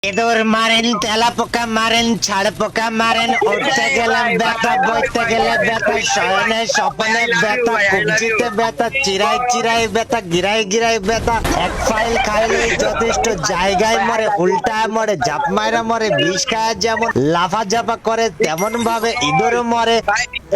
ইঁদুর মারেন, তেলা পোকা মারেন, ছাড় পোকা মারেন, উঠতে গেলে ব্যথা, বইতে গেলে ব্যথা, শয়নে স্বপ্নে ব্যথা, কবজিতে ব্যথা, চিরাই চিরাই ব্যথা, গিরাই গিরাই ব্যথা। এক ফাইল খাইলে যথেষ্ট, জায়গায় মরে, উল্টায় মরে, জাপ মাইরা মরে, বিষ খায় যেমন লাফা জাপা করে তেমন ভাবে ইঁদুর মরে।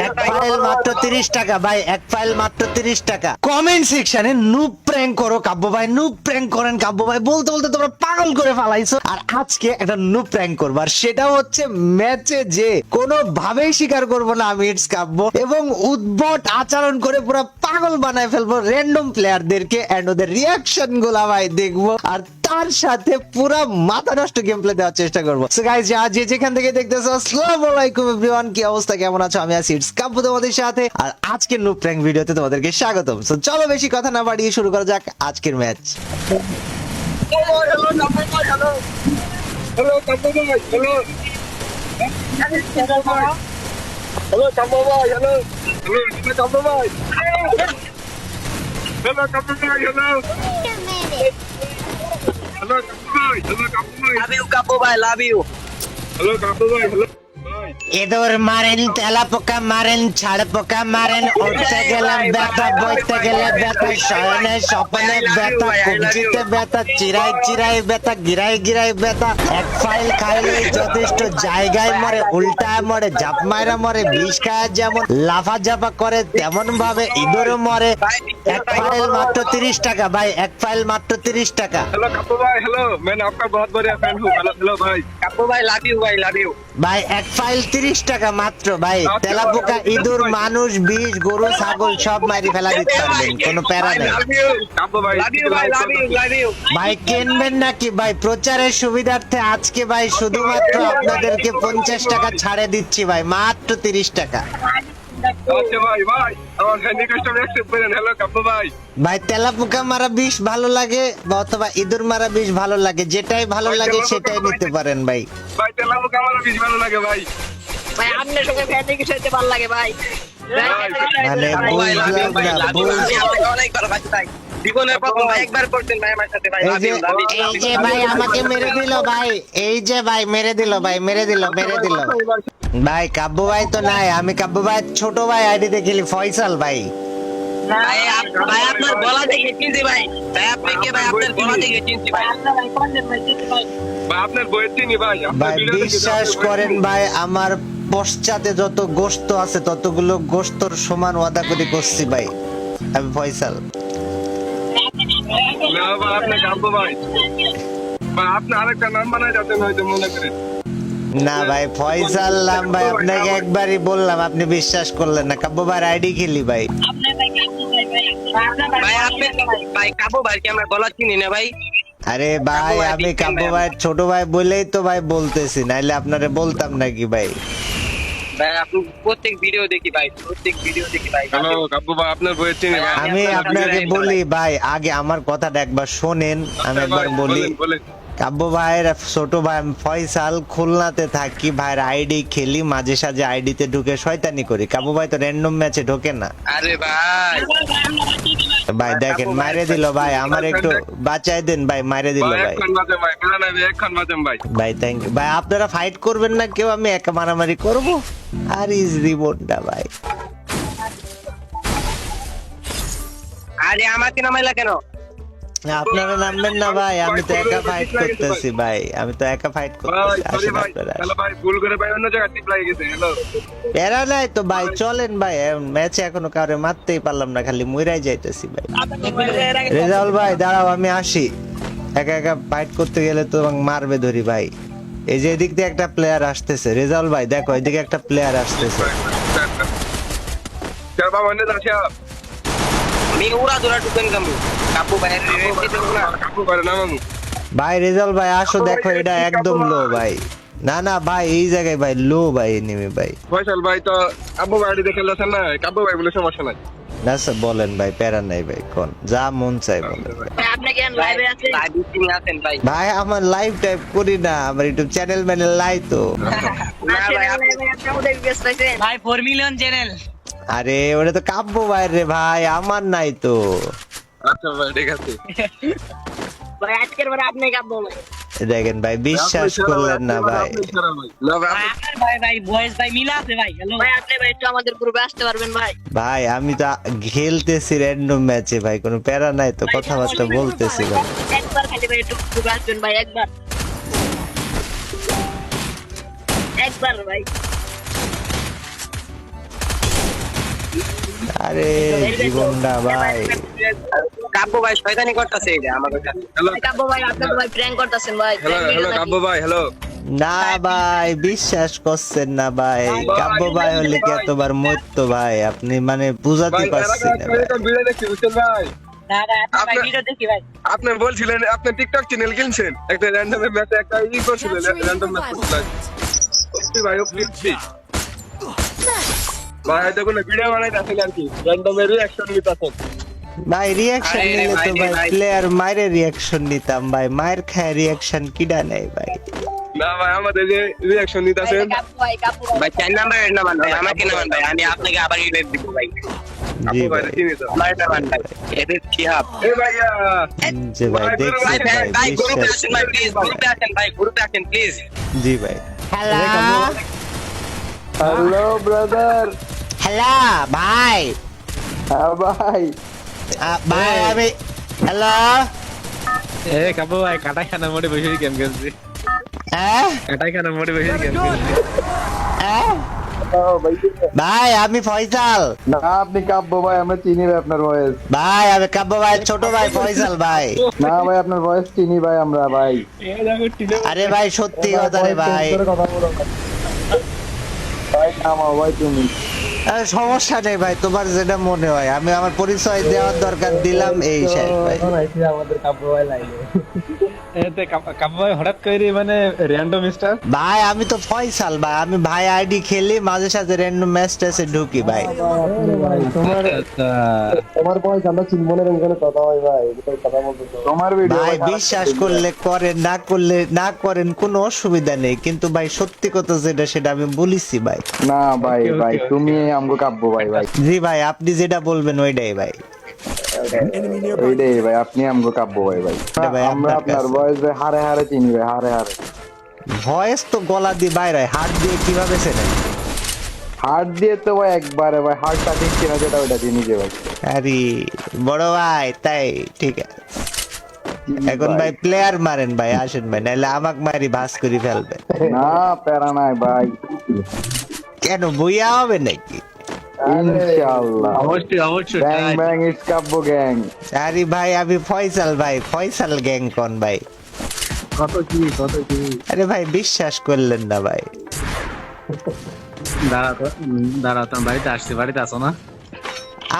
এক ফাইল মাত্র 30 টাকা ভাই, এক ফাইল মাত্র 30 টাকা। কমেন্ট সেকশনে নুব প্র্যাঙ্ক করো কাব্য ভাই, নুব প্র্যাঙ্ক করেন কাব্য ভাই, বলতে বলতে তোমরা পাগল করে ফালাইছো। আর আজকে একটা নুব প্র্যাঙ্ক করবো, আর সেটা হচ্ছে ম্যাচে যে কোনো ভাবেই স্বীকার করবো না আমি ইটস কাব্য, এবং উদ্ভট আচরণ করে পুরো পাগল বানায় ফেলবো র্যান্ডম প্লেয়ারদেরকে, এন্ড ওদের রিয়াকশন গুলা ভাই দেখবো, আর তার সাথে পুরো মাথা নষ্ট গেম প্লে দেওয়ার চেষ্টা করবো। সো গাইস, যে যেখান থেকে দেখতেছো, আসসালামু আলাইকুম এভরিওয়ান, কি অবস্থা, কেমন আছো? আমি আছি ইটস কাব্য তোমাদের সাথে, আর আজকের নুব প্র্যাঙ্ক ভিডিওতে তোমাদেরকে স্বাগতম। সো চলো বেশি কথা না বাড়িয়ে শুরু করা যাক আজকের match. Hello, Tambo boy. Hello. Hello, Tambo boy. Hello. Hello, Tambo boy. Hello, Tambo boy. Hello. Hello, Tambo boy. Hello, Tambo boy. Love you, Kapo bhai, love you. Hello, Tambo boy. Hello. ইঁদুর মারেন, তেলা পোকা মারেন, ছাড় পোকা মারেন, উঠতে গেলে ব্যথা, বইতে গেলে ব্যথা, শয়নে স্বপ্নে ব্যথা, কবজিতে ব্যথা, চিরাই চিরাই ব্যথা, গিরাই গিরাই ব্যথা। এক ফাইল খাইলে যথেষ্ট, জায়গায় মরে, উল্টায় মরে, জাপ মাইরা মরে, বিষ খায় যেমন লাফা জাপা করে তেমন ভাবে ইঁদুর মরে। এক ফাইল মাত্র 30 টাকা ভাই, এক ফাইল মাত্র 30 টাকা। Hello, Tambo boy. Hello. मैं आपका बहुत बढ़िया फैन हूँ. Hello, hello भाई. Kapo bhai, love you, bhai, love you. ভাই এক ফাইল 30 টাকা মাত্র ভাই। তেলাপোকা, ইঁদুর, মানুষ, বিষ, গরু, ছাগল সব মারি ফেলা দিতে পারবেন, কোনো প্যারা নেই Love you. Tambo boy. Love you, bhai, love you, love you. ভাই। কিনবেন নাকি ভাই? প্রচারের সুবিধার্থে আজকে ভাই শুধুমাত্র আপনাদেরকে 50 টাকা ছাড়ে দিচ্ছি ভাই, মাত্র 30 টাকা। अच्छा भाई भाई আমার ফ্যান রিকোয়েস্ট অ্যাকসেপ্ট করেন। হ্যালো কাব্য ভাই। ভাই তেলাপোকা মারা বিষ ভালো লাগে বা অথবা ইঁদুর মারা বিষ ভালো লাগে, যেটাই ভালো লাগে সেটাই নিতে পারেন ভাই। ভাই তেলাপোকা আমার বেশি ভালো লাগে ভাই। ভাই আপনার সঙ্গে ফ্যান কিছু হতে ভালো লাগে ভাই। মানে বুঝলাম না, অনেক ভালোবাসি ভাই। জীবনের প্রথম ভাই একবার করতেন ভাই আমার সাথে ভাই। এই যে ভাই আমাকে মেরে দিল ভাই, এই যে ভাই মেরে দিল ভাই, মেরে দিল ভাই। কাব্য ভাই তো নাই, আমি কাব্য ভাই ছোট ভাই আইডিতে খেলি, ফয়সাল ভাই। ভাই ভাই আপনার গলা দেখে চিনছি ভাই। ভাই আপনাকে ভাই আপনার গলা দেখে চিনছি ভাই। ভাই আপনার বইয়ের চিনি ভাই। ভাই বিশ্বাস করেন ভাই, আমার পশ্চাতে যত গোশত আছে ততগুলো গোশতর সমান ওয়াদা করে করছি ভাই, আমি ফয়সাল। না ভাই আপনি কাব্য ভাই। ভাই আপনি আরেকটা নাম বানায় যাচ্ছেন হয়তো মনে করেন। না ভাই ফয়সাল নাম ভাই, আপনাকে একবারই বললাম, আপনি বিশ্বাস করলেন না। কাব্য ভাই আইডি খেলি ভাই। ভাই আপনি ভাই কাপো ভাই কি আমরা গলা চিনি না ভাই? আরে ভাই আমি কাব্য ভাই ছোট ভাই বলেই তো ভাই বলতেছি, নাইলে আপনারে বলতাম নাকি ভাই। ভাই আপনি প্রত্যেক ভিডিও দেখি ভাই, প্রত্যেক ভিডিও দেখি ভাই। হ্যালো কাব্য ভাই আপনার বইয়ের চিনি ভাই। আমি আপনাকে বলি ভাই, আগে আমার কথাটা একবার শোনেন, আমি একবার বলি। বলেন। কাব্য ভাইয়ের ছোট ভাই আমি ফয়সাল, খুলনাতে থাকি, ভাইয়ের আইডি খেলি, মাঝে সাঝে আইডিতে ঢুকে শয়তানি করি। কাব্য ভাই তো র্যান্ডম ম্যাচে ঢোকে না আরে ভাই ভাই। দেখেন মারে দিল ভাই, আমার একটু বাঁচাই দেন ভাই, মারে দিল ভাই। এখন বাজে ভাই, প্ল্যান আছে এখন বাজে ভাই। ভাই থ্যাংক ইউ ভাই। আপনারা ফাইট করবেন না কেউ? আমি একা মারামারি করব আর ইজ রিবোর্ডটা ভাই। আরে আমাকে নামাইলা কেন? আপনারা নামবেন না ভাই, আমি তো একা ফাইট করতেছি ভাই, আমি তো একা ফাইট ভাই করতেছি। সরি আসেন ভাই। আপনারা। হ্যালো ভাই ভুল করে ভাই অন্য জায়গায় টিপ লাগিয়ে গেছে। হ্যালো প্যারা নাই তো ভাই, চলেন ভাই। ম্যাচে এখনো কাউরে মারতেই পারলাম না, খালি মুইরাই যাইতেছি ভাই। রেজাউল ভাই দাঁড়াও, আমি আসি। একা একা ফাইট করতে গেলে তো মারবে ধরি ভাই। এই যে এদিক দিয়ে একটা প্লেয়ার আসতেছে, রেজাউল ভাই দেখো এদিকে একটা প্লেয়ার আসতেছে। চল বাবা অন্য যাচ্ছে। আমি উড়া ধরা ঢুকেন কামু কাপু ভাইয়ের রেসি দেব না। কাব্য করে না মামু। ভাই রেজাউল ভাই আসো, দেখো এটা একদম লো ভাই। না না ভাই এই জায়গায় ভাই লো ভাই, নেমে ভাই। ফয়সাল ভাই তো আব্বু বাড়ি দেখে লেছেন না, কাব্য ভাই বলে সমস্যা নাই। না স্যার বলেন ভাই, প্যারা নাই ভাই, কোন যা মন চাই বলেন ভাই। আপনি কেন লাইভে আছেন? লাইভে তিনি আছেন ভাই। ভাই আমার লাইভ টাইপ করি না, আমার ইউটিউব চ্যানেল ম্যানেল লাই তো। না ভাই আপনি আমাদের ব্যস্ত আছেন ভাই। 4 মিলিয়ন চ্যানেল। আরে ওটা তো কাব্য ভাই রে ভাই, আমার নাই তো। আচ্ছা ভাই ঠিক আছে। ভাই আজকের বার আপনি কাঁপবো ভাই। দেখেন ভাই বিশ্বাস করলেন না ভাই। না ভাই ভাই আপনার ভাই ভয়েস ভাই মিলা আছে ভাই। হ্যালো ভাই, আপনি ভাই একটু আমাদের গ্রুপে আসতে পারবেন ভাই? ভাই আমি তো খেলতেছি র্যান্ডম ম্যাচে ভাই, কোনো প্যারা নাই তো, কথাবার্তা বলতেছি ভাই। একবার খালি ভাই একটু গ্রুপে আসবেন ভাই, একবার ভাই। আরে জীবনটা ভাই। কাব্য ভাই শয়তানি করতেছে এটা আমাদের কাছে। হ্যালো কাব্য ভাই আপনি তো ভাই প্র্যাঙ্ক করতেছেন ভাই। হ্যালো কাব্য ভাই হ্যালো না ভাই বিশ্বাস করছেন না ভাই, কাব্য ভাই হলে কি এতবার মরতো ভাই, আপনি মানে বুঝাতে ভাই পারছেন না ভাই। একটা ভিডিও দেখছি বুঝছেন ভাই, না ভাই আপনি ভাই ভিডিও দেখি ভাই। আপনি বলছিলেন আপনি টিকটক চ্যানেল কিনছেন, একটা র্যান্ডম ম্যাচে একটা ই করছিলেন, র্যান্ডম ম্যাচ করছিলেন ভাই। ভাই দেখুন ভিডিও বানাইতেছেন আর কি, র্যান্ডম এর রিঅ্যাকশন নিতেছেন ভাই রিয়াকশন আরে নিলে তো ভাই, ভাই প্লেয়ার মায়ের রিয়াকশন নিতাম ভাই, মায়ের খায় রিয়াকশন কিডা নেই ভাই। না ভাই আমাদের যে রিঅ্যাকশন নিতেছেন কাব্য ভাই 4 নাম্বারের নামান ভাই, আমাকে নামান ভাই, আমি আপনাকে আবার রিলেট দিব ভাই। জি ভাই ভাই চিনি তো আমার নামান ভাই, এদের শিহাব। এ ভাইয়া জি ভাই ভাই দেখছেন ভাই ভাই গ্রুপে বিশ্বাস। আসেন ভাই প্লিজ, গ্রুপে আসেন ভাই, গ্রুপে আসেন প্লিজ। জি ভাই হ্যালো হ্যালো ব্রাদার। হ্যালো ভাই। হ্যাঁ ভাই, ভাই আমি হ্যালো এ কাবু ভাই কাটাখানা মোড়ে বসে গেম খেলছি। হ্যাঁ কাটাখানা মোড়ে বসে গেম খেলছি। হ্যাঁ ভাই আমি ফয়সাল না আপনি কাব্য ভাই, আমরা চিনি ভাই আপনার ভয়েস। ভাই, আমি কাব্য ভাই ছোট ভাই ফয়সাল ভাই। না ভাই আপনার ভয়েস চিনি ভাই আমরা ভাই। আরে ভাই সত্যি কথা রে ভাই। কথা বলো না। ভাই নামাও ভাই তুমি। আরে সমস্যা নেই ভাই, তোমার যেটা মনে হয়, আমি আমার পরিচয় দেওয়ার দরকার দিলাম এই শেষ ভাই। আমাদের কাব্য ভাই লাইনে। এতে কাবু ভাই হঠাৎ করে মানে র্যান্ডম স্টার। ভাই আমি তো ফয়সাল ভাই, আমি ভাই আইডি খেলি, মাঝে সাঝে র্যান্ডম ম্যাচ ট্যাচে ঢুকি ভাই। আচ্ছা তোমার ভয়েস আমরা চিনবো না, এখানে কথা হয় ভাই, কথা বলতে তোমার ভিডিও ভাই বিশ্বাস করলে করেন, না করলে না করেন, কোনো অসুবিধা নেই, কিন্তু ভাই সত্যি কথা যেটা সেটা আমি বলিছি ভাই। না ভাই ভাই তুমি আমগো কাব্য ভাই ভাই। জি ভাই আপনি যেটা বলবেন ওইটাই ভাই। ওইটাই ভাই, আপনি আমগো কাব্য ভাই ভাই। এটা ভাই আমরা আপনার আপনার কাছে। ভয়েস ভাই হারে হারে চিনি ভাই, হারে হারে। ভয়েস তো গলা দিয়ে বাইরে হয়, হাত দিয়ে কিভাবে চেনেন? হার্ট দিয়ে তো ভাই একবারে ভাই, হার্ট টাচিং কিনা যেটা ওইটা দিয়ে নিজে ভাই। আরে বড় ভাই তাই ঠিক আছে। এখন ভাই প্লেয়ার মারেন ভাই, আসেন ভাই, নাহলে আমাকে মারি ভাস করে ফেলবে। না প্যারা নাই ভাই, কেন বইয়া হবে নাকি? ইনশাআল্লাহ। অবশ্যই অবশ্যই ব্যাং ব্যাং ইটস কাব্য গ্যাং। আরে ভাই আমি ফয়সাল ভাই, ফয়সাল গ্যাং কোন ভাই? কত কি আরে ভাই বিশ্বাস করলেন না ভাই। দাঁড়া তো বাড়িতে আসছি, বাড়িতে আসো না?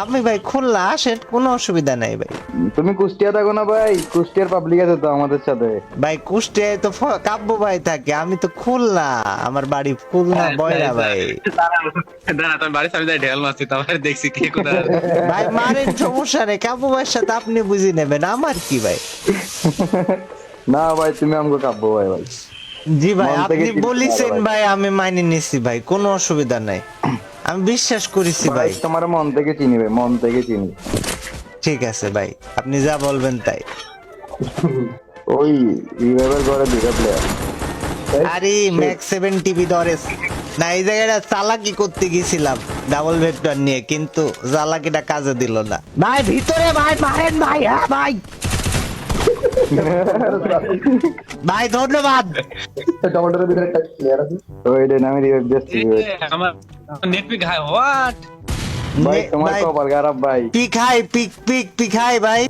আমি ভাই খুলনা, আসেন কোনো অসুবিধা নাই ভাই। তুমি কুষ্টিয়া থাকো না ভাই? কুষ্টিয়ার পাবলিক আছে তো আমাদের সাথে। ভাই কুষ্টিয়ায় তো কাব্য ভাই থাকে, আমি তো খুলনা, আমার বাড়ি খুলনা বয়রা ভাই। দাঁড়া তো বাড়িতে আমি যাই ঢেল মারছি, তারপরে দেখছি কে কোথায়। ভাই মারেন সমস্যা নেই, কাব্য ভাইয়ের সাথে আপনি বুঝে নেবেন, আমার কি ভাই। না ভাই তুমি আমগো কাব্য ভাই ভাই। জি ভাই মন থেকে আপনি চিন্তা বলেছেন করো ভাই, আমি মাইনে নিচ্ছি ভাই, কোনো অসুবিধা নাই, আমি বিশ্বাস করেছি ভাই। তোমার মন থেকে চিনি ভাই, মন থেকে চিনি। ঠিক আছে ভাই, আপনি যা বলবেন তাই। ওই রিভাইভার করে দুটো প্লেয়ার। আরে ম্যাক্স 7 টিভি দরেস না, এই জায়গাটা চালাকি করতে গেছিলাম ডাবল ভেক্টর নিয়ে, কিন্তু চালাকিটা কাজে দিল না ভাই। ভিতরে ভাই মারেন ভাই, হ্যাঁ ভাই। ভাই ধন্যবাদ। টমেটোর ভিতরে একটা প্লেয়ার আছে, ওইটা আমি রিভাইভ দিচ্ছি আমার নেট পিক হাই হোয়াট। ভাই। তোমার ভাই কপাল খারাপ ভাই। Peak high, peak peak peak high ভাই,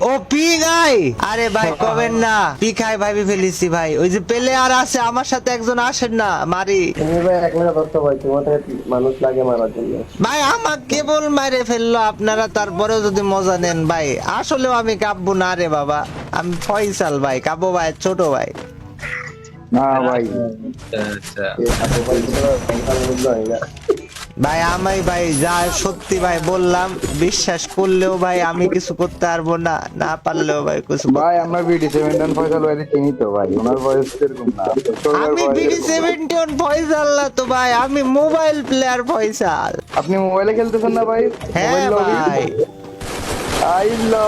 ও পিক হাই। আরে ভাই কবেন না, পিক হাই ভাই ফেলিছি ভাই। ওই যে প্লেয়ার আছে আমার সাথে, একজন আসেন না মারি। তুমি ভাই একলা ধরতে ভাই, তোমাদের মানুষ লাগে মারার জন্য। ভাই আমাকে কেবল মারে ফেললো আপনারা, তারপরেও যদি মজা নেন ভাই। আসলেও আমি কাব্য না রে বাবা, আমি ফয়সাল ভাই, কাব্য ভাই ছোট ভাই। না ভাই আচ্ছা ভাই আমি ভাই যা সত্যি ভাই বললাম, বিশ্বাস করলেও ভাই আমি কিছু করতে পারবো না, না পারলেও ভাই কিছু ভাই আমরা বিডি 7 ফয়সাল ভাই চিনি তো ভাই, ওনার ভয়েস এরকম না। আমি বিডি 71 ফয়সাল না তো ভাই, আমি মোবাইল প্লেয়ার ফয়সাল। আপনি মোবাইলে খেলতেছেন না ভাই? হ্যাঁ মোবাইল লবি? ভাই আইলো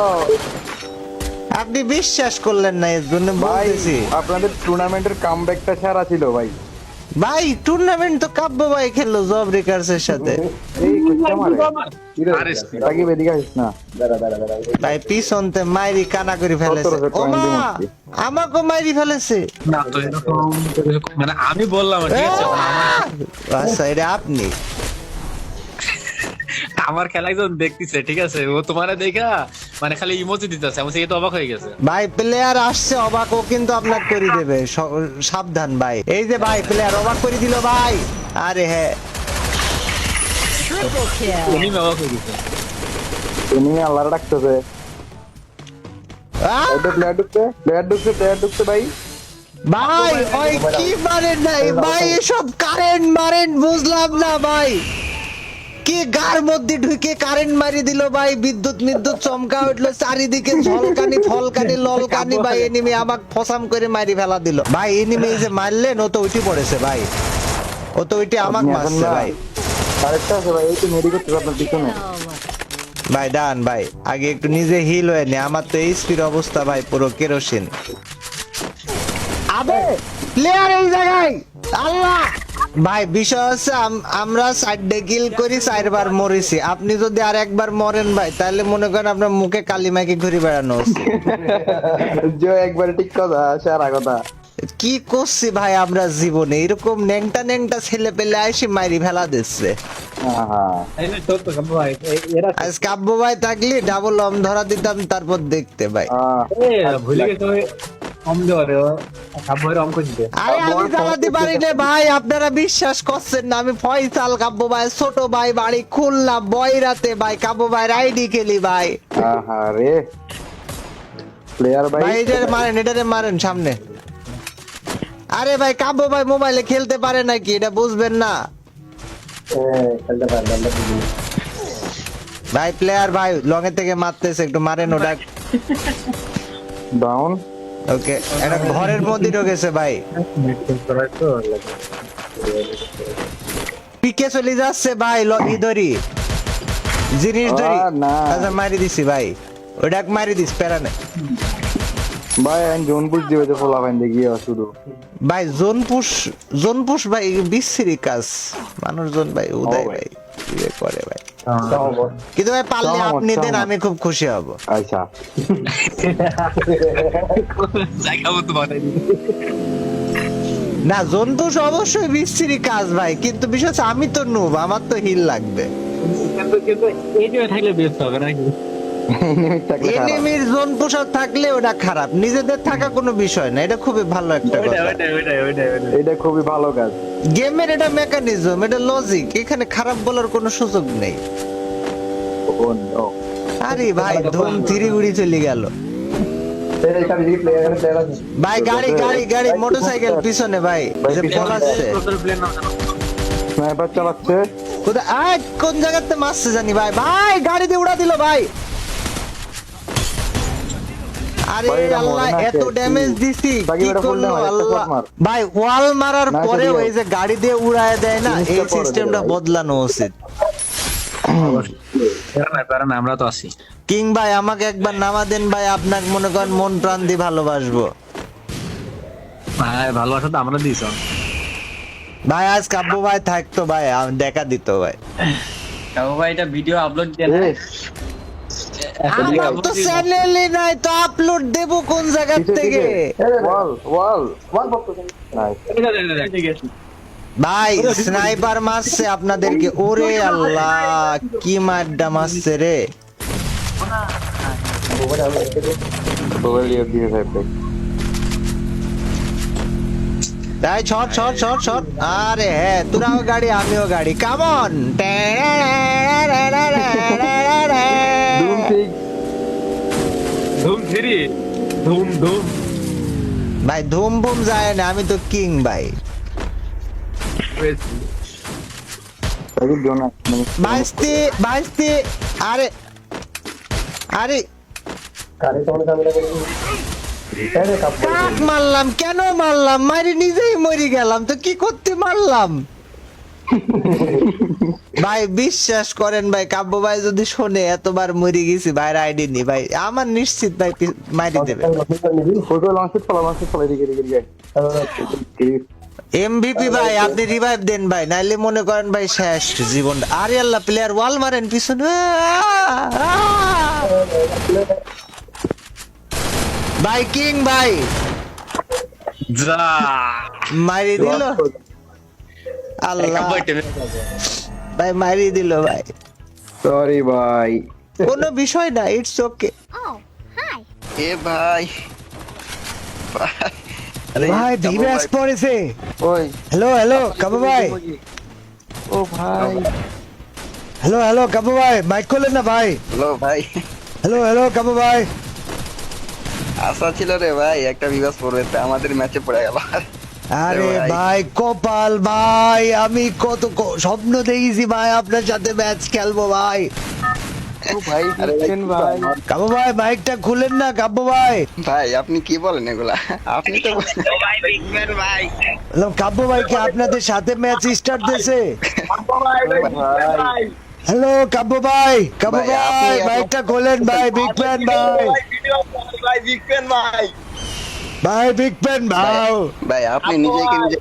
আপনি বিশ্বাস করলেন না এর জন্য ভাই, বলতেছি। আপনাদের টুর্নামেন্টের কামব্যাকটা সেরা ছিল ভাই। ভাই টুর্নামেন্ট তো কাব্য ভাই খেললো জব রেকার্সের সাথে। এই কুত্তা মারে সাকিব এদিকে আসিস না। ভাই পিছনতে মাইরি কানা করে ফেলেছে। 17 ও মা, পয়েন্ট মারছি। আমাকে মাইরি ফেলেছে। না তো এরকম মানে আমি বললাম ঠিক আছে মানে আচ্ছা এটা আপনি আমার খেলা একজন দেখতেছে ঠিক আছে, ও তোমার দেখা মানে খালি ইমোজি দিতেছে, আমি তো অবাক হয়ে গেছে। ভাই প্লেয়ার আসছে অবাক, ও কিন্তু আপনার করে দেবে, সাবধান ভাই। এই যে ভাই প্লেয়ার অবাক করে দিল ভাই। আরে হ্যাঁ উনি অবাক হয়ে গেছে। তুমি আল্লাহর ডাকতেছে। আহ! এই তো প্লেয়ার ঢুকছে ভাই। ভাই ওই কি মারেন নাই ভাই, এসব কারেন্ট মারেন বুঝলাম না ভাই, কি গার মধ্যে ঢুকে কারেন্ট মারি দিল ভাই, বিদ্যুৎ চমকা উঠলো চারিদিকে, ঝলকানি ফলকানি ললকানি ভাই, এনিমি আমাক ফসাম করে মারি ফেলা দিল ভাই। এনিমি যে মারলেন ও তো উঠে পড়েছে ভাই, ও তো উঠে আমাক আপনি এখন মারছে না। ভাই। আরেকটা আছে ভাই, এই তো মেডি করতে আপনার পিছনে। ভাই ডান ভাই, আগে একটু নিজে হিল হয়ে নে, আমার তো এইচপির অবস্থা ভাই পুরো কেরোসিন। আবে প্লেয়ার এই জায়গায়, আল্লাহ ভাই বিষয় হচ্ছে আমরা 4 কিল করি 4 বার মরেছি, আপনি যদি আর একবার মরেন ভাই তাহলে মনে করেন আপনার মুখে কালিমাকে ঘুরে বেড়ানো উচিত। যে একবার ঠিক কথা, সারা কথা। কি করছি ভাই আমরা জীবনে, এরকম ন্যাংটা ছেলে পেলে আইসি মাইরি ফেলা দিচ্ছে। আহা এই যে তোর তো কাব্য ভাই এরা আজ কাব্য ভাই থাকলে ডাবল লম ধরা দিতাম তারপর দেখতে ভাই। ভুলে গেছে ওই কম দেওয়ারে কাব্য ভাই অঙ্ক দিতে। আরে আমি চালাতে পারি না ভাই, আপনারা বিশ্বাস করছেন না। আমি ফয়সাল কাব্য ভাই ছোট ভাই, বাড়ি খুলনা বয়রাতে ভাই, কাব্য ভাই রাইডি খেলি ভাই। আহা রে প্লেয়ার ভাই। ভাই এটারে মারেন সামনে। আরে ভাই কাব্য ভাই মোবাইলে খেলতে পারে নাকি, এটা বুঝবেন না ভাই। প্লেয়ার ভাই লং এর থেকে মারতেছে, একটু মারেন ওটা। ডাউন ওকে, এটা ঘরের মধ্যে ঢুকেছে ভাই, পিকে চলে যাচ্ছে ভাই, ধরি জিনিস ধরি। না। আচ্ছা মারি দিছি ভাই, ওটা মারি দিস প্যারা নেই ভাই আমি জোনপুর দিবে তো ফলা পাইন দেখি শুধু ভাই। জোনপুশ ভাই বিশ্রী কাজ, মানুষজন ভাই উদয় ভাই কি যে করে ভাই। কিন্তু ভাই পারলে আপনি দেন, আমি খুব খুশি হব। আচ্ছা জায়গা মতো বানাই দিই। না জন্তুষ অবশ্যই বিশ্রী কাজ ভাই, কিন্তু বিশেষ আমি তো নুব, আমার তো হিল লাগবে। কিন্তু এই যে থাকলে বেস্ট হবে নাকি? এনিমির জোন পোশাক থাকলে ওটা খারাপ, নিজেদের থাকা কোনো বিষয় না, এটা খুবই ভালো একটা কথা। এটা খুবই ভালো কাজ। গেমের এটা মেকানিজম, এটা লজিক, এখানে খারাপ বলার কোনো সুযোগ নেই। ও নো আরে ভাই ধুম 3 উড়ি চলে গেল ভাই। গাড়ি মোটরসাইকেল পিছনে ভাই, যে পলাচ্ছে স্নাইপার চালাচ্ছে। কোথায় কোন জায়গাতে মারছে জানি ভাই। ভাই গাড়ি দিয়ে উড়া দিল ভাই। আরে ভাই, এটা আল্লাহ মরে না এত কে? ড্যামেজ দিছি, বাকি কি ওটা ফুল করলো ড্যামেজ, একটা আল্লাহ। shot মার। ভাই ওয়াল মারার না, পরেও সেটাই। এই যে গাড়ি দিয়ে উড়ায় দেয় না, জিনিসটা এই পরে সিস্টেমটা দেবে। বদলানো উচিত। প্যারা না, আমরা তো আছি। কিং ভাই আমাকে একবার নামা দেন ভাই, আপনাকে মনে করেন মন প্রাণ দিয়ে ভালোবাসবো ভাই ভালোবাসা তো আমরা দিয়েছ ভাই। আজ কাব্য ভাই থাকতো ভাই, দেখা দিত ভাই। কাব্য ভাই এটা ভিডিও আপলোড দেন। আমার তো চ্যানেলই নাই, তো আপলোড দেব কোন জায়গা থেকে ওয়াল নাইস। ভাই? স্নাইপার মারছে আপনাদেরকে, ওরে আল্লাহ কি মারডা মারছে রে। মোবাইল দিয়ে থাকবে। তাই শট। আরে হ্যাঁ তোরাও গাড়ি আমিও গাড়ি, কামন। ধুম ঠিক ধুম থ্রি ধুম ভাই ধুম বুম যায় না, আমি তো কিং ভাই। সাকিব জোনা বাইস্তি আরে কাক মারলাম, কেন মারলাম? মারি নিজেই মরি গেলাম তো, কি করতে মারলাম? ভাই বিশ্বাস করেন ভাই, কাব্য ভাই যদি শোনে এতবার মরে গেছি ভাইয়ের আইডি নি ভাই, আমার নিশ্চিত ভাই মারি দেবে। ফটো লঞ্চেট ফলো দিকে এমভিপি ভাই আপনি রিভাইভ দেন ভাই, নাইলে মনে করেন ভাই শেষ জীবন। আরে আল্লাহ, প্লেয়ার ওয়াল মারেন পিছনে। ভাই কিং ভাই যা মারি দিল, আল্লাহ ভাই মারি দিল ভাই। সরি ভাই। কোনো বিষয় না, ইটস ওকে। Oh, hi. এ ভাই ভাই ডিভাইস পড়েছে। ওই হ্যালো হ্যালো কাবু ভাই, ও ভাই হ্যালো হ্যালো কাবু ভাই, মাইক করলেন না ভাই। হ্যালো ভাই, হ্যালো হ্যালো কাবু ভাই। আশা ছিল রে ভাই একটা বিবাস পড়বে, তা আমাদের ম্যাচে পড়ে গেল। আরে ভাই। ভাই কপাল ভাই, আমি কত স্বপ্ন দেখেছি ভাই আপনার সাথে ম্যাচ খেলবো ভাই। ও ভাই দেখছেন ভাই। কাবু ভাই মাইকটা খুলেন না কাবু ভাই। ভাই আপনি কি বলেন এগুলা? আপনি তো ভাই বিগ ম্যান ভাই। হ্যালো কাবু ভাই, কি আপনাদের সাথে ম্যাচ স্টার্ট দিয়েছে? হ্যালো কাবু ভাই, কাবু ভাই, আপনি ভাই এত- মাইকটা খোলেন ভাই, বিগ ফ্যান ভাই। ভাই বিগ ম্যান ভাই। ভাই বিগ ফ্যান ভাই। ভাই আপনি নিজেকে নিজে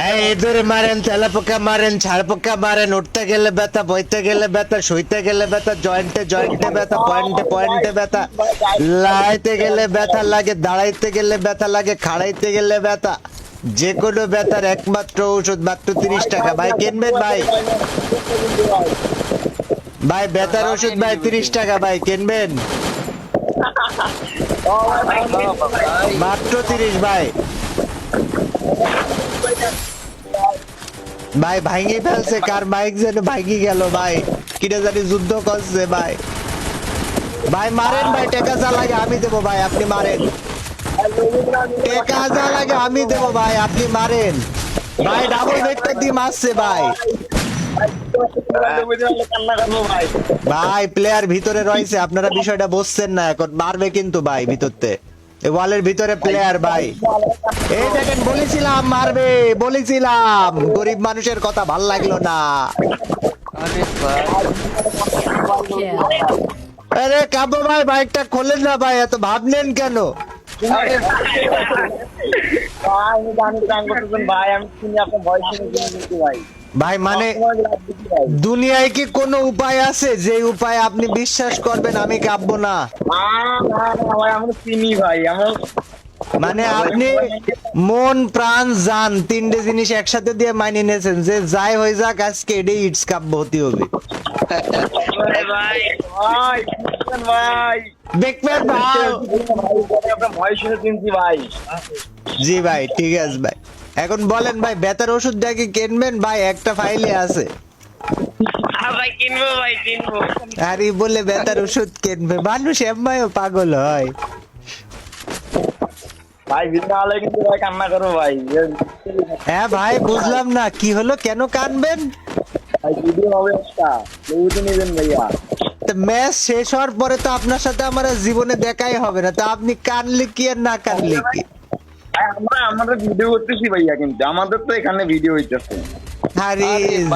এই এদের মারেন, তেলা পোকা মারেন, ছাড় পোকা মারেন, উঠতে গেলে ব্যথা, বইতে গেলে ব্যথা, শুইতে গেলে ব্যথা, জয়েন্টে জয়েন্টে ব্যথা, পয়েন্টে পয়েন্টে ব্যথা, লাইতে গেলে ব্যথা লাগে, দাঁড়াইতে গেলে ব্যথা লাগে, খাড়াইতে গেলে ব্যথা, যে কোনো ব্যথার একমাত্র ঔষধ মাত্র 30 টাকা। ভাই কিনবেন ভাই? ভাই ব্যথার ওষুধ ভাই 30 টাকা, ভাই কিনবেন? মাত্র 30 ভাই। ভাই ভাঙি ফেলছে, কার মাইক যেন ভাঙি গেল ভাই, কিটা জানি যুদ্ধ করছে ভাই। ভাই মারেন ভাই, টেকা যা লাগে আমি দেবো ভাই, আপনি মারেন। টেকা যা লাগে আমি দেবো ভাই, আপনি মারেন। ভাই ডাবল ভেক্টর দিয়ে মারছে ভাই। ভাই প্লেয়ার ভিতরে রয়েছে, আপনারা বিষয়টা বুঝছেন না, এখন মারবে কিন্তু ভাই ভিতরতে, এই ওয়ালের ভিতরে প্লেয়ার ভাই। এই দেখেন বলেছিলাম মারবে, বলেছিলাম, গরিব মানুষের কথা ভাল লাগলো না। আরে কাবু ভাই বাইকটা খোলেন না ভাই, এত ভাবলেন কেন? ভাই মানে দুনিয়ায় কি কোনো উপায় আছে যে উপায় আপনি বিশ্বাস করবেন আমি কাঁপবো না? মানে আপনি মন প্রাণ জান তিনটে জিনিস একসাথে দিয়ে মানিয়ে নিয়েছেন যে যাই হয়ে যাক আজকে এটাই ইটস কাব্য হতে হবে। দেখবেন ভাই। জি ভাই ঠিক আছে ভাই, এখন বলেন ভাই ব্যথার ওষুধটা কি কিনবেন ভাই? একটা ফাইলে আছে। আরে বলে ব্যথার ওষুধ কিনবে, মানুষ এমনিও পাগল হয়। হ্যাঁ ভাই বুঝলাম না কি হলো, কেন কানবেন? ম্যাচ শেষ হওয়ার পরে তো আপনার সাথে আমার আর জীবনে দেখাই হবে না, তা আপনি কানলে কি আর না কানলে কি? আমরা ভিডিও করতেছি ভাইয়া, কিন্তু আমাদের তো এখানে ভিডিও হইতেছে। আরে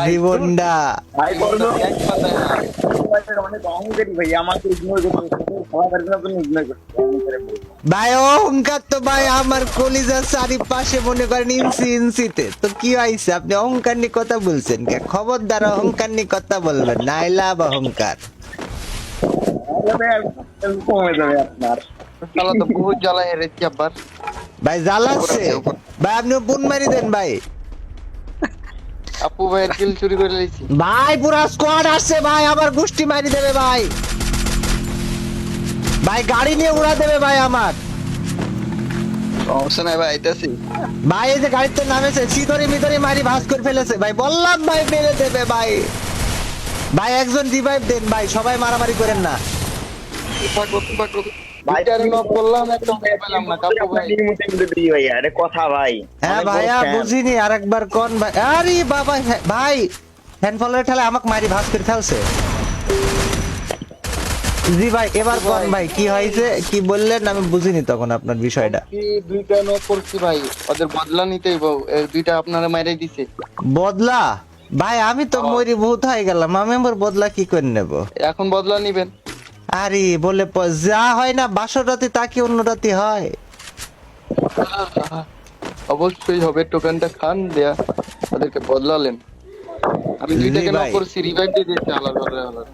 জীবনটা ভাই অনেক অহংকারী ভাই, আমাকে ইগনোর ভাই অহংকার তো ভাই আমার কলিজার চারিপাশে মনে করেন ইঞ্চি ইঞ্চিতে, তো কি হয়েছে আপনি অহংকার নিয়ে কথা বলছেন কে? খবরদার অহংকার নিয়ে কথা বলবেন না, আই লাভ অহংকার। কমে যাবে আপনার। শালা তো বহুত জ্বালায় রেখে আবার। ভাই জ্বালাচ্ছে ভাই, আপনি পুন মারি দেন ভাই। আপু ভাইয়ের কিল চুরি করে লাইছি। ভাই পুরা স্কোয়াড আসছে ভাই, আবার গুষ্টি মারি দেবে ভাই। ভাই গাড়ি নিয়ে উড়া দেবে ভাই আমার। সমস্যা নাই ভাই, আইতাছি। ভাই এই যে গাড়িতে নামেছে, সিধরে মিধরে মারি ভাস করে ফেলেছে ভাই, বললাম ভাই মেরে দেবে ভাই। ভাই একজন রিভাইভ দেন ভাই, সবাই মারামারি করেন না। ভাইটারে নক করলাম, একদম পেলাম না কাপু ভাই। ভাইয়া আরে কথা ভাই। হ্যাঁ ভাইয়া বুঝিনি, আরেকবার কোন ভাই? আরে বাবা ভাই হ্যান্ড ফলোয়ার ঠেলে আমাকে মারি ভাস করে ফেলছে। জি ভাই, এবার কোন ভাই কি হয়েছে, কি বললেন আমি বুঝিনি তখন আপনার বিষয়টা। কি দুইটা নক করছি ভাই, ওদের বদলা নিতেই দুইটা আপনারা মাইরাই দিছে। বদলা ভাই, আমি তো মরি ভূত হয়ে গেলাম, আমি আমার বদলা কি করে নেব? এখন বদলা নিবেন? আরে বলে যা হয় না বাসর রাতে তা কি অন্য রাতে হয়? অবশ্যই হবে, টোকেনটা খান দেয়া ওদেরকে বদলালেন। আমি জি দুইটাকে নক ভাই। করছি, রিভাইভ দিয়ে দিয়েছে আলাদা আলাদা।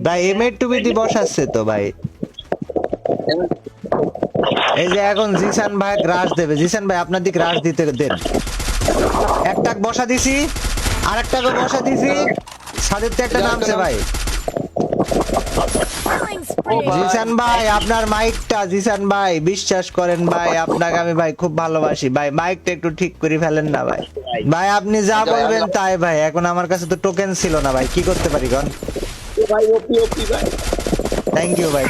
ভাই এমএ টু বিডি বসাচ্ছে তো ভাই। এই যে এখন জিসান ভাই গ্রাস দেবে, জিসান ভাই আপনার দিক গ্রাস দিতে দেন। একটা বসা দিছি, আরেকটাকে বসা দিছি, সাদের তো একটা নামছে ভাই। জিসান ভাই আপনার মাইকটা, জিসান ভাই বিশ্বাস করেন ভাই, আপনাকে আমি ভাই খুব ভালোবাসি ভাই, মাইকটা একটু ঠিক করে ফেলেন না ভাই। ভাই আপনি যা বলবেন তাই ভাই, এখন আমার কাছে তো টোকেন ছিল না ভাই, কি করতে পারি কোন? ভাই ওপি ওপি ভাই। থ্যাংক ইউ ভাই,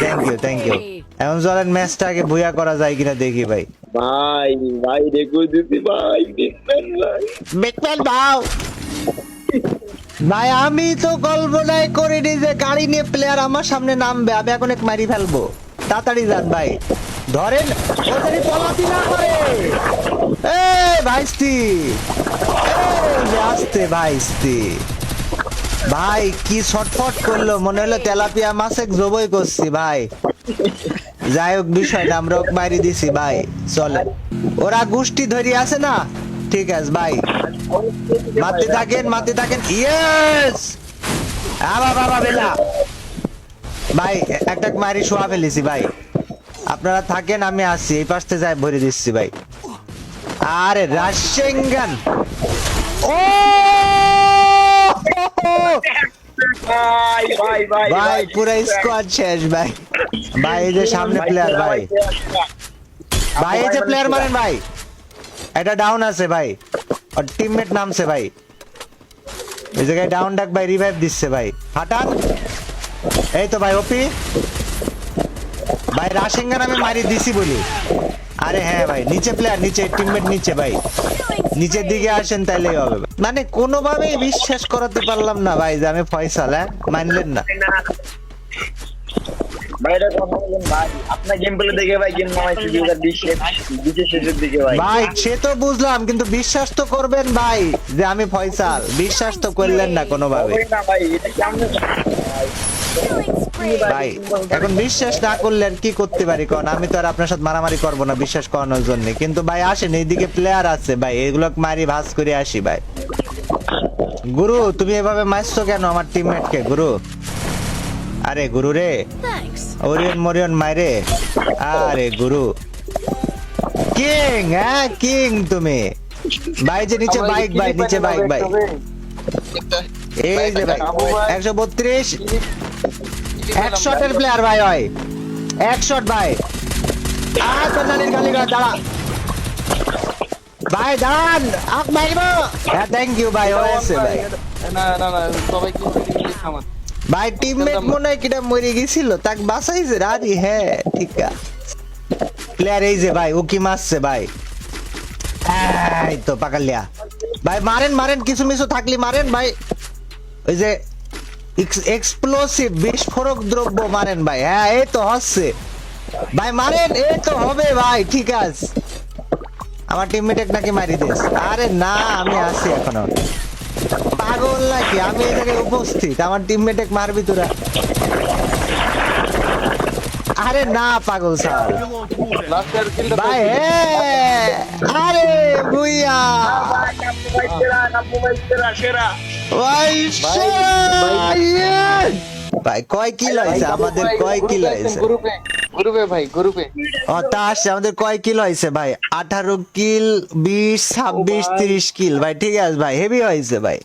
থ্যাংক ইউ। এখন চলেন ম্যাচটা আগে ভুয়া করা যায় কিনা দেখি ভাই। ভাই ভাই দেখো দিদি ভাই, দেখবেন ভাই। বেকম্যান ভাও ভাই, আমি তো কল্পনাই করিনি যে গাড়ি নিয়ে প্লেয়ার আমার সামনে নামবে, আমি এখন এক মারি ফেলবো। তাড়াতাড়ি যান ভাই, ধরেন ওদের পলাতি না করে। এই ভাইস্তি, এই যে আসতে ভাইস্তি ভাই, কি ছটফট করলো, মনে হলো তেলাপিয়া মাছে জবই করছি ভাই। যাই হোক বিষয়টা আমরা ওকে মারি দিছি ভাই। চলে ওরা গোষ্ঠী ধরি আছে না, ঠিক আছে ভাই, মারতে থাকেন। ইয়েস বাবা বেলা ভাই, একটা মারি শোয়া ফেলেছি ভাই। আপনারা থাকেন, আমি আসছি, এই পাশে যাই ভরে দিচ্ছি ভাই। আরে রাশিয়ান ও ভাই ভাই ভাই ভাই, পুরো স্কোয়াড শেষ ভাই। ভাই এই যে সামনে প্লেয়ার ভাই, ভাই এই যে প্লেয়ার মারেন ভাই, এটা ডাউন আছে ভাই, আর টিমমেট নামছে ভাই, এই জায়গায় ডাউন ডাক ভাই, রিভাইভ দিচ্ছে ভাই, হাঁটান। এই তো ভাই ওপি ভাই, রাশিঙ্গান আমি মারি দিছি বলি। আরে হ্যাঁ ভাই, নিচে প্লেয়ার, নিচে টিমমেট নিচে ভাই, নিচের দিকে আসেন তাইলেই হবে। মানে কোনোভাবেই বিশ্বাস করাতে পারলাম না ভাই যে আমি ফয়সাল, হ্যাঁ মানলেন না। ভাই এটা কথা বলেন ভাই, আপনার গেম প্লে দেখে ভাই গেম নামাইছি 2020 শেষের দিকে ভাই। ভাই সে তো বুঝলাম, কিন্তু বিশ্বাস তো করবেন ভাই যে আমি ফয়সাল, বিশ্বাস তো করলেন না কোনোভাবে ওই না ভাই, এটা কেমনে ভাই। এখন বিশ্বাস না করলে আর কি করতে পারি কোন, আমি তো আর আপনার সাথে মারামারি করবো না বিশ্বাস করানোর জন্য, কিন্তু ভাই আসেন, এইদিকে প্লেয়ার আছে ভাই, এগুলো মারি ভাস করে আসি ভাই। গুরু তুমি এভাবে মারছো কেন আমার টিমমেটকে গুরু? আরে গুরু রে, ওরিয়ন মরিয়ন মাইরে, আরে গুরু কিং, হ্যাঁ কিং তুমি ভাই। যে নিচে বাইক ভাই, নিচে বাইক ভাই, এই যে ভাই 132 এক শটের প্লেয়ার ভাই, হয় এক শট ভাই। আর কর্নারের গালি দাঁড়া ভাই, দাঁড়ান আপ মারবো। হ্যাঁ থ্যাংক ইউ ভাই, হয়েছে ভাই। না না না, সবাই কি খামান ভাই টিমমেট মনে হয় কিটা মরে গেছিল, তাকে বাঁচাইছে। আরে হ্যাঁ ঠিক আছে, প্লেয়ার এই যে ভাই, ও কি মারছে ভাই, এই তো পাকালিয়া ভাই, মারেন কিছু মিছু থাকলে মারেন ভাই। ওই যে এক্সপ্লোসিভ বিস্ফোরক দ্রব্য মারেন ভাই, হ্যাঁ এই তো হচ্ছে ভাই, মারেন এই তো হবে ভাই, ঠিক আছে। আমার টিমমেট নাকি মারি দিস, আরে না আমি আছি এখনো, পাগল নাকি, আমি এই জায়গায় উপস্থিত, আমার টিমমেট মারবি তোরা? আরে না পাগল স্যার লাস্টের কিলটা ভাই, আরে বুইয়া ভাই, কয় কিল হয়েছে আমাদের, কয় কিল হয়েছে গ্রুপে ভাই, গ্রুপে ও তা আসছে আমাদের, কয় কিল হয়েছে ভাই? 18 কিল, 20, 26, 30 কিল ভাই, ঠিক আছে ভাই, হেভি হয়েছে ভাই।